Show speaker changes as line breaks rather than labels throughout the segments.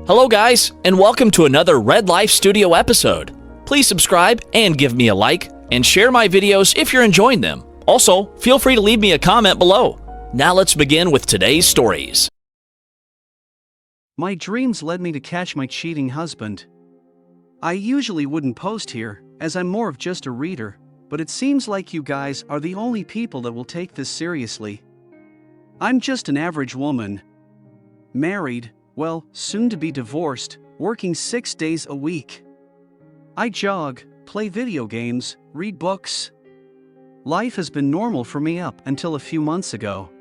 Hello guys, and welcome to another Red Life Studio episode. Please subscribe and give me a like, and share my videos if you're enjoying them. Also, feel free to leave me a comment below. Now let's begin with today's stories.
My dreams led me to catch my cheating husband. I usually wouldn't post here, as I'm more of just a reader, but it seems like you guys are the only people that will take this seriously. I'm just an average woman. Married, well, soon to be divorced, working 6 days a week. I jog, play video games, read books. Life has been normal for me up until a few months ago.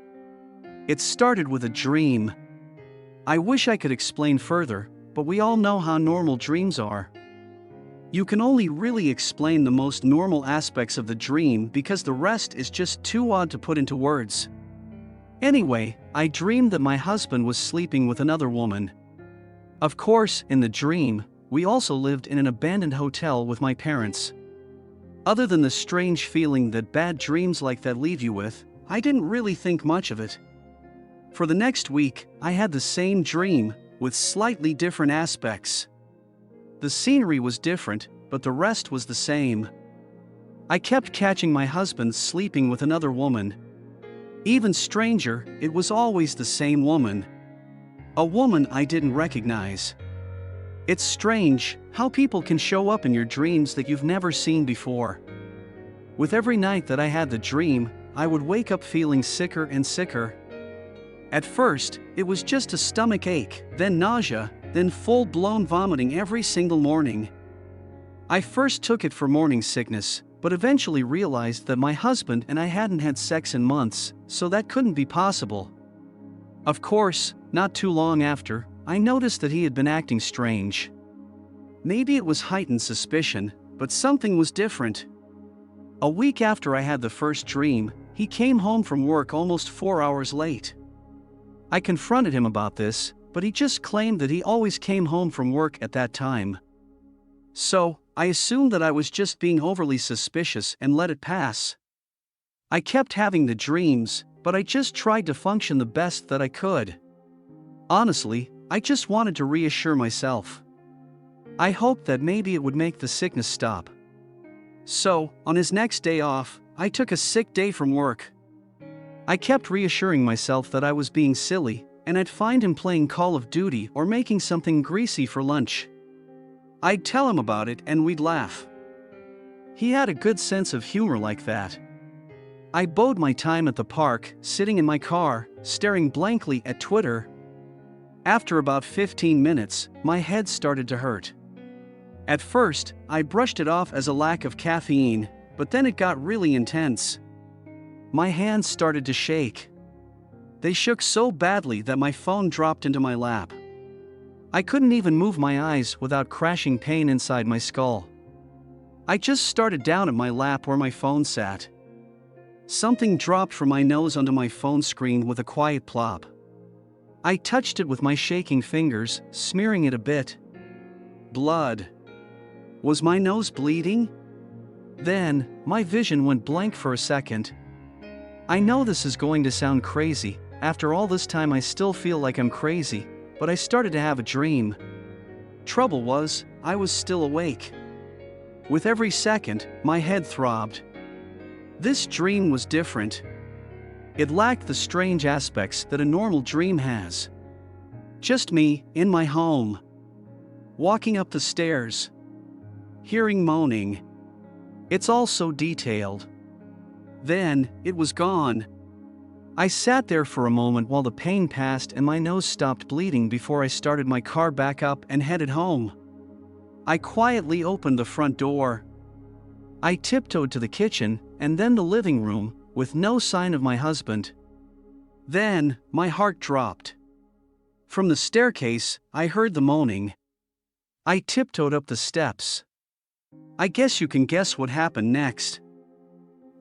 It started with a dream. I wish I could explain further, but we all know how normal dreams are. You can only really explain the most normal aspects of the dream because the rest is just too odd to put into words. Anyway, I dreamed that my husband was sleeping with another woman. Of course, in the dream, we also lived in an abandoned hotel with my parents. Other than the strange feeling that bad dreams like that leave you with, I didn't really think much of it. For the next week, I had the same dream, with slightly different aspects. The scenery was different, but the rest was the same. I kept catching my husband sleeping with another woman. Even stranger, it was always the same woman. A woman I didn't recognize. It's strange how people can show up in your dreams that you've never seen before. With every night that I had the dream, I would wake up feeling sicker and sicker. At first, it was just a stomach ache, then nausea, then full-blown vomiting every single morning. I first took it for morning sickness, but eventually realized that my husband and I hadn't had sex in months, so that couldn't be possible. Of course, not too long after, I noticed that he had been acting strange. Maybe it was heightened suspicion, but something was different. A week after I had the first dream, he came home from work almost 4 hours late. I confronted him about this, but he just claimed that he always came home from work at that time. So, I assumed that I was just being overly suspicious and let it pass. I kept having the dreams, but I just tried to function the best that I could. Honestly, I just wanted to reassure myself. I hoped that maybe it would make the sickness stop. So, on his next day off, I took a sick day from work. I kept reassuring myself that I was being silly, and I'd find him playing Call of Duty or making something greasy for lunch. I'd tell him about it and we'd laugh. He had a good sense of humor like that. I bode my time at the park, sitting in my car, staring blankly at Twitter. After about 15 minutes, my head started to hurt. At first, I brushed it off as a lack of caffeine, but then it got really intense. My hands started to shake. They shook so badly that my phone dropped into my lap. I couldn't even move my eyes without crashing pain inside my skull. I just started down at my lap where my phone sat. Something dropped from my nose onto my phone screen with a quiet plop. I touched it with my shaking fingers, smearing it a bit. Blood. Was my nose bleeding? Then, my vision went blank for a second. I know this is going to sound crazy. After all this time I still feel like I'm crazy, but I started to have a dream. Trouble was, I was still awake. With every second, my head throbbed. This dream was different. It lacked the strange aspects that a normal dream has. Just me, in my home. Walking up the stairs. Hearing moaning. It's all so detailed. Then, it was gone. I sat there for a moment while the pain passed and my nose stopped bleeding before I started my car back up and headed home. I quietly opened the front door. I tiptoed to the kitchen and then the living room, with no sign of my husband. Then, my heart dropped. From the staircase, I heard the moaning. I tiptoed up the steps. I guess you can guess what happened next.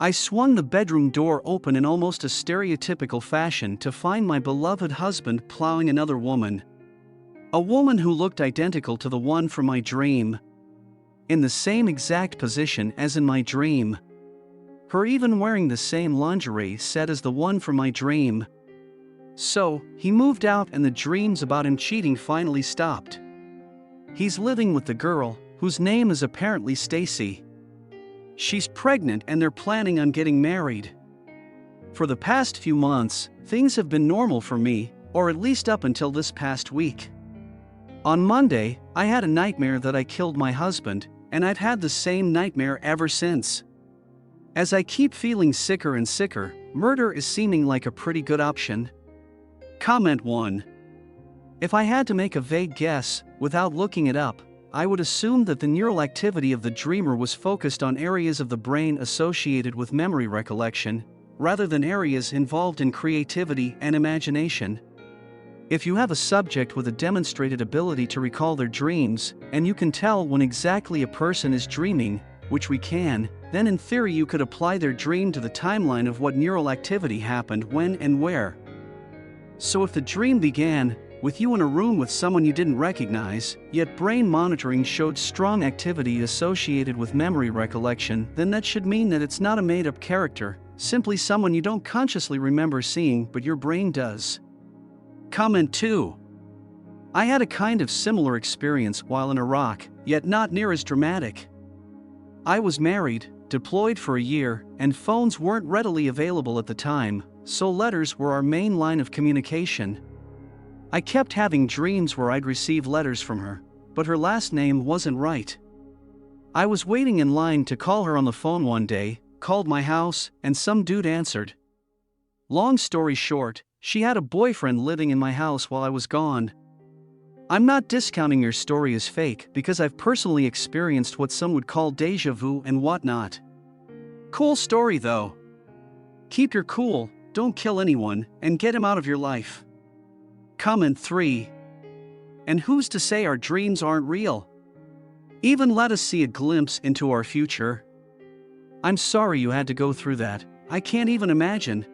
I swung the bedroom door open in almost a stereotypical fashion to find my beloved husband plowing another woman. A woman who looked identical to the one from my dream. In the same exact position as in my dream. Her even wearing the same lingerie set as the one from my dream. So, he moved out and the dreams about him cheating finally stopped. He's living with the girl, whose name is apparently Stacy. She's pregnant and they're planning on getting married. For the past few months, things have been normal for me, or at least up until this past week. On Monday, I had a nightmare that I killed my husband, and I've had the same nightmare ever since. As I keep feeling sicker and sicker, murder is seeming like a pretty good option. Comment 1. If I had to make a vague guess, without looking it up, I would assume that the neural activity of the dreamer was focused on areas of the brain associated with memory recollection, rather than areas involved in creativity and imagination. If you have a subject with a demonstrated ability to recall their dreams, and you can tell when exactly a person is dreaming, which we can, then in theory you could apply their dream to the timeline of what neural activity happened when and where. So if the dream began with you in a room with someone you didn't recognize, yet brain monitoring showed strong activity associated with memory recollection, then that should mean that it's not a made-up character, simply someone you don't consciously remember seeing but your brain does. Comment 2. I had a kind of similar experience while in Iraq, yet not near as dramatic. I was married, deployed for a year, and phones weren't readily available at the time, so letters were our main line of communication. I kept having dreams where I'd receive letters from her, but her last name wasn't right. I was waiting in line to call her on the phone one day, called my house, and some dude answered. Long story short, she had a boyfriend living in my house while I was gone. I'm not discounting your story as fake because I've personally experienced what some would call deja vu and whatnot. Cool story though. Keep your cool, don't kill anyone, and get him out of your life. Comment 3. And who's to say our dreams aren't real? Even let us see a glimpse into our future. I'm sorry you had to go through that, I can't even imagine.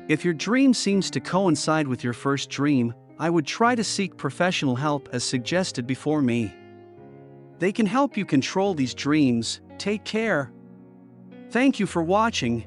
If your dream seems to coincide with your first dream, I would try to seek professional help as suggested before me. They can help you control these dreams. Take care. Thank you for watching.